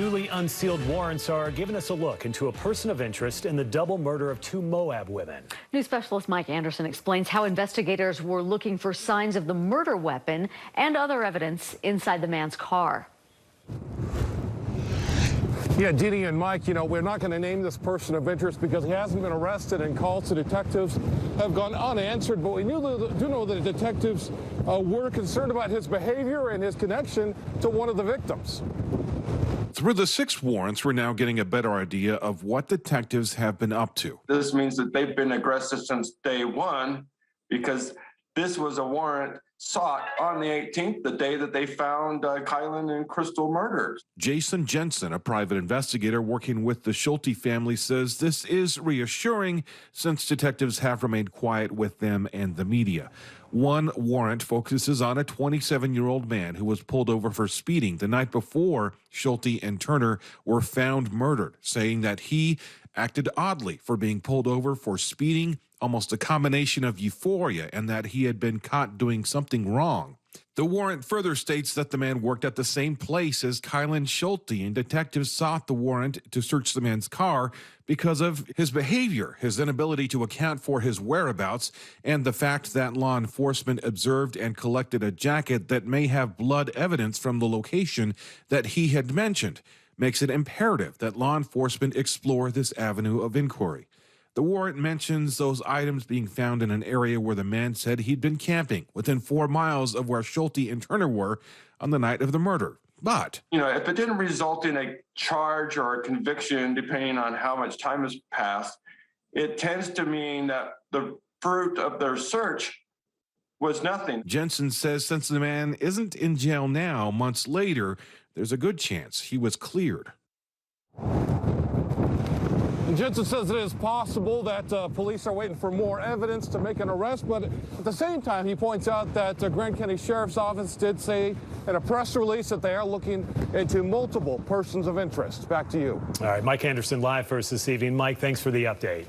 newly unsealed warrants are giving us a look into a person of interest in the double murder of two Moab women. News specialist Mike Anderson explains how investigators were looking for signs of the murder weapon and other evidence inside the man's car. Yeah, Dini and Mike, we're not going to name this person of interest because he hasn't been arrested, and calls to detectives have gone unanswered. But we do know that detectives were concerned about his behavior and his connection to one of the victims. Through the 6 warrants, we're now getting a better idea of what detectives have been up to. This means that they've been aggressive since day one, because this was a warrant sought on the 18th, the day that they found Kylen and Crystal murdered. Jason Jensen, a private investigator working with the Schulte family, says this is reassuring since detectives have remained quiet with them and the media. One warrant focuses on a 27-year-old man who was pulled over for speeding the night before Schulte and Turner were found murdered, saying that he acted oddly for being pulled over for speeding, almost a combination of euphoria and that he had been caught doing something wrong. The warrant further states that the man worked at the same place as Kylen Schulte, and detectives sought the warrant to search the man's car because of his behavior, his inability to account for his whereabouts, and the fact that law enforcement observed and collected a jacket that may have blood evidence from the location that he had mentioned, makes it imperative that law enforcement explore this avenue of inquiry. The warrant mentions those items being found in an area where the man said he'd been camping within 4 miles of where Schulte and Turner were on the night of the murder. But, if it didn't result in a charge or a conviction, depending on how much time has passed, it tends to mean that the fruit of their search was nothing. Jensen says since the man isn't in jail now, months later, there's a good chance he was cleared. Jensen says it is possible that police are waiting for more evidence to make an arrest, but at the same time, he points out that Grand County Sheriff's Office did say in a press release that they are looking into multiple persons of interest. Back to you. All right, Mike Anderson live for us this evening. Mike, thanks for the update.